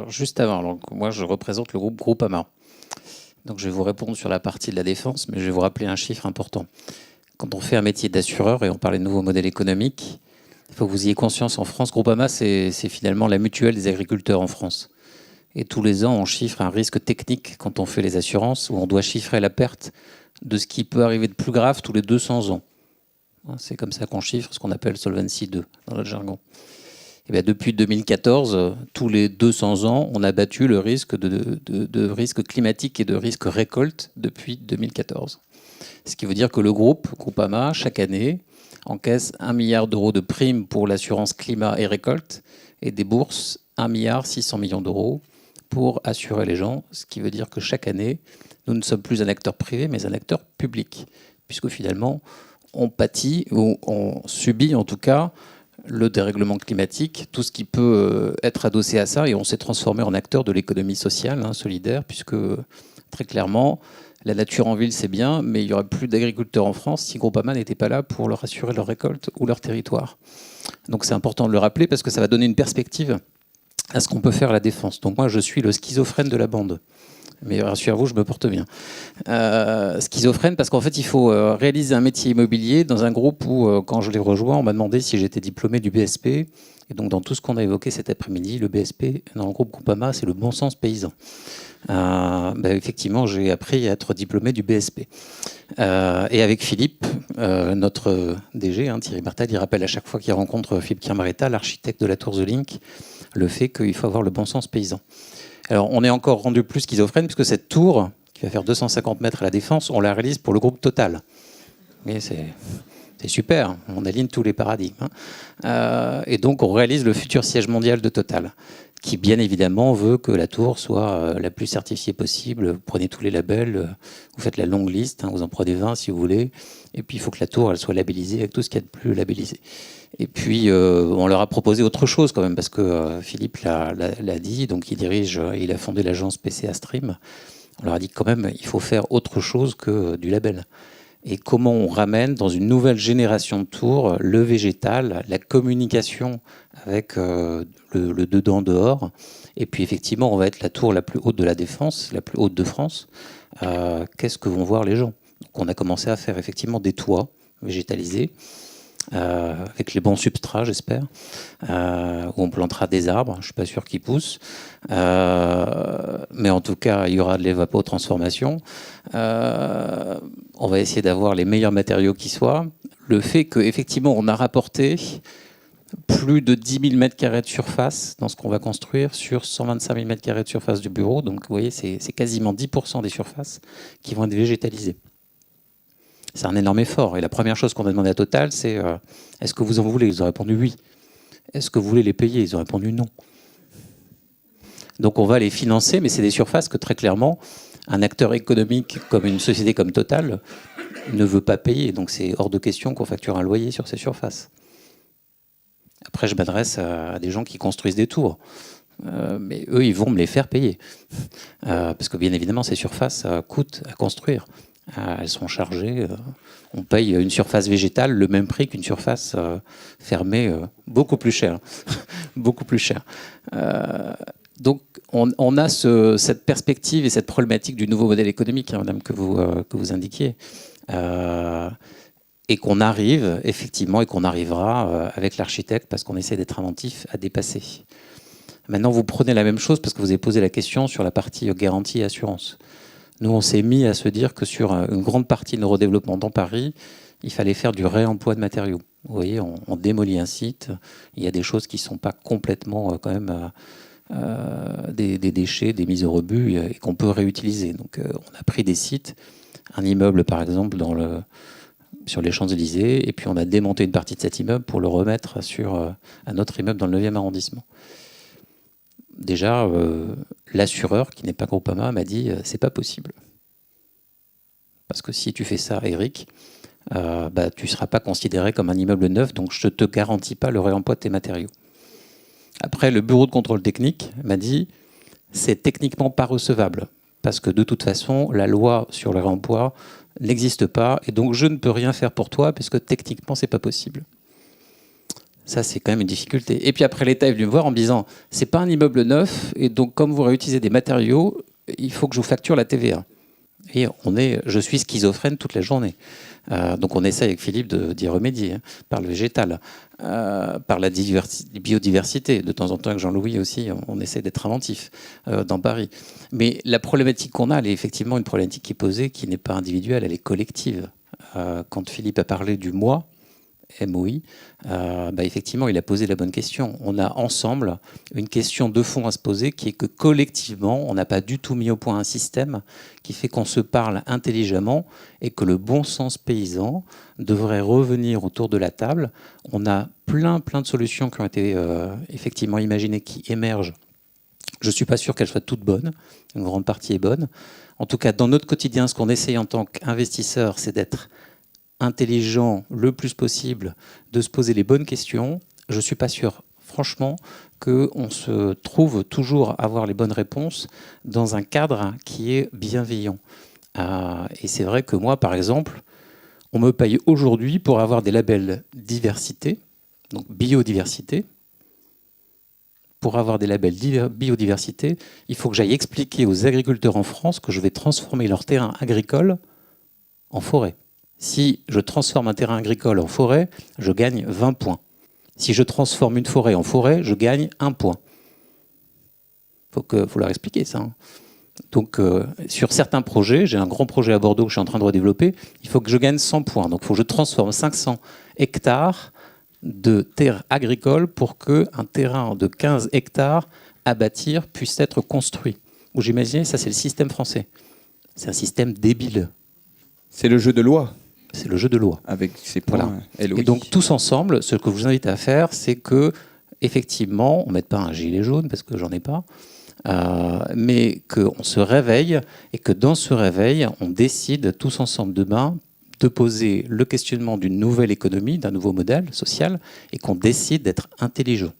Alors, juste avant, donc, moi je représente le groupe Groupama. Donc je vais vous répondre sur la partie de la défense, mais je vais vous rappeler un chiffre important. Quand on fait un métier d'assureur, et on parlait de nouveaux modèles économiques, il faut que vous ayez conscience, en France, Groupama, c'est finalement la mutuelle des agriculteurs en France. Et tous les ans, on chiffre un risque technique quand on fait les assurances, où on doit chiffrer la perte de ce qui peut arriver de plus grave tous les 200 ans. C'est comme ça qu'on chiffre ce qu'on appelle Solvency 2 dans notre jargon. Et bien depuis 2014, tous les 200 ans, on a battu le risque de risque climatique et de risque récolte depuis 2014. Ce qui veut dire que le groupe Groupama, chaque année, encaisse 1 milliard d'euros de primes pour l'assurance climat et récolte et débourse 1 milliard 600 millions d'euros pour assurer les gens. Ce qui veut dire que chaque année, nous ne sommes plus un acteur privé, mais un acteur public. Puisque finalement, on pâtit, ou on subit en tout cas, le dérèglement climatique, tout ce qui peut être adossé à ça, et on s'est transformé en acteur de l'économie sociale, solidaire, puisque très clairement, la nature en ville c'est bien, mais il n'y aurait plus d'agriculteurs en France si Groupama n'était pas là pour leur assurer leur récolte ou leur territoire. Donc c'est important de le rappeler parce que ça va donner une perspective à ce qu'on peut faire à la défense. Donc moi je suis le schizophrène de la bande. Mais rassurez-vous, je me porte bien. Schizophrène, parce qu'en fait, il faut réaliser un métier immobilier dans un groupe où, quand je l'ai rejoint, on m'a demandé si j'étais diplômé du BSP. Et donc, dans tout ce qu'on a évoqué cet après-midi, le BSP, dans le groupe Groupama, c'est le bon sens paysan. Effectivement, j'ai appris à être diplômé du BSP. Et avec Philippe, notre DG, Thierry Martel, il rappelle à chaque fois qu'il rencontre Philippe Kirmaretta, l'architecte de la Tour The Link, le fait qu'il faut avoir le bon sens paysan. Alors, on est encore rendu plus schizophrène puisque cette tour, qui va faire 250 mètres à la Défense, on la réalise pour le groupe Total. Mais c'est super, on aligne tous les paradigmes. Et donc, on réalise le futur siège mondial de Total, qui, bien évidemment, veut que la tour soit la plus certifiée possible. Vous prenez tous les labels, vous faites la longue liste, vous en prenez 20 si vous voulez. Et puis, il faut que la tour elle soit labellisée avec tout ce qu'il y a de plus labellisé. Et puis, on leur a proposé autre chose quand même, parce que Philippe l'a dit, donc il a fondé l'agence PCA Stream. On leur a dit quand même, il faut faire autre chose que du label. Et comment on ramène dans une nouvelle génération de tours le végétal, la communication avec le dedans-dehors. Et puis effectivement, on va être la tour la plus haute de la Défense, la plus haute de France. Qu'est-ce que vont voir les gens? Donc, on a commencé à faire effectivement des toits végétalisés. Avec les bons substrats, j'espère, où on plantera des arbres. Je ne suis pas sûr qu'ils poussent, mais en tout cas, il y aura de l'évapotransformation. On va essayer d'avoir les meilleurs matériaux qui soient. Le fait qu'effectivement, on a rapporté plus de 10 000 m² de surface dans ce qu'on va construire sur 125 000 m² de surface du bureau. Donc, vous voyez, c'est quasiment 10% des surfaces qui vont être végétalisées. C'est un énorme effort. Et la première chose qu'on a demandé à Total, c'est est-ce que vous en voulez? Ils ont répondu oui. Est-ce que vous voulez les payer? Ils ont répondu non. Donc on va les financer, mais c'est des surfaces que très clairement, un acteur économique comme une société comme Total ne veut pas payer. Donc c'est hors de question qu'on facture un loyer sur ces surfaces. Après, je m'adresse à des gens qui construisent des tours. Mais eux, ils vont me les faire payer. Parce que bien évidemment, ces surfaces coûtent à construire. Elles sont chargées. On paye une surface végétale le même prix qu'une surface fermée, beaucoup plus cher. Beaucoup plus cher. Donc, on a cette perspective et cette problématique du nouveau modèle économique, madame, que vous indiquiez. Et qu'on arrive, effectivement, et qu'on arrivera avec l'architecte, parce qu'on essaie d'être inventif, à dépasser. Maintenant, vous prenez la même chose, parce que vous avez posé la question sur la partie garantie et assurance. Nous, on s'est mis à se dire que sur une grande partie de nos redéveloppements dans Paris, il fallait faire du réemploi de matériaux. Vous voyez, on démolit un site, il y a des choses qui ne sont pas complètement quand même des déchets, des mises au rebut et qu'on peut réutiliser. Donc on a pris des sites, un immeuble par exemple sur les Champs-Élysées, et puis on a démonté une partie de cet immeuble pour le remettre sur un autre immeuble dans le 9e arrondissement. Déjà, l'assureur, qui n'est pas Groupama, m'a dit c'est pas possible. Parce que si tu fais ça, Eric, tu ne seras pas considéré comme un immeuble neuf, donc je ne te garantis pas le réemploi de tes matériaux. Après, le bureau de contrôle technique m'a dit c'est techniquement pas recevable, parce que de toute façon, la loi sur le réemploi n'existe pas, et donc je ne peux rien faire pour toi, puisque techniquement, c'est pas possible. Ça, c'est quand même une difficulté. Et puis après, l'État est venu me voir en me disant, c'est pas un immeuble neuf, et donc comme vous réutilisez des matériaux, il faut que je vous facture la TVA. Et je suis schizophrène toute la journée. Donc on essaie avec Philippe d'y remédier, par le végétal, par la biodiversité. De temps en temps, avec Jean-Louis aussi, on essaie d'être inventif dans Paris. Mais la problématique qu'on a, elle est effectivement une problématique qui est posée, qui n'est pas individuelle, elle est collective. Quand Philippe a parlé du moi, MOI, effectivement, il a posé la bonne question. On a ensemble une question de fond à se poser qui est que collectivement, on n'a pas du tout mis au point un système qui fait qu'on se parle intelligemment et que le bon sens paysan devrait revenir autour de la table. On a plein de solutions qui ont été effectivement imaginées, qui émergent. Je ne suis pas sûr qu'elles soient toutes bonnes. Une grande partie est bonne. En tout cas, dans notre quotidien, ce qu'on essaye en tant qu'investisseur, c'est d'être intelligent le plus possible, de se poser les bonnes questions. Je ne suis pas sûr, franchement, qu'on se trouve toujours à avoir les bonnes réponses dans un cadre qui est bienveillant. Et c'est vrai que moi, par exemple, on me paye aujourd'hui pour avoir des labels diversité, donc biodiversité. Pour avoir des labels biodiversité, il faut que j'aille expliquer aux agriculteurs en France que je vais transformer leur terrain agricole en forêt. Si je transforme un terrain agricole en forêt, je gagne 20 points. Si je transforme une forêt en forêt, je gagne 1 point. Faut leur expliquer ça. Donc, sur certains projets, j'ai un grand projet à Bordeaux que je suis en train de redévelopper, il faut que je gagne 100 points. Donc, il faut que je transforme 500 hectares de terres agricoles pour qu'un terrain de 15 hectares à bâtir puisse être construit. Vous imaginez, ça c'est le système français. C'est un système débile. C'est le jeu de loi. C'est le jeu de loi. Avec ses points. Voilà. Et donc, tous ensemble, ce que je vous invite à faire, c'est que, effectivement, on ne mette pas un gilet jaune, parce que j'en ai pas, mais qu'on se réveille, et que dans ce réveil, on décide tous ensemble demain de poser le questionnement d'une nouvelle économie, d'un nouveau modèle social, et qu'on décide d'être intelligent.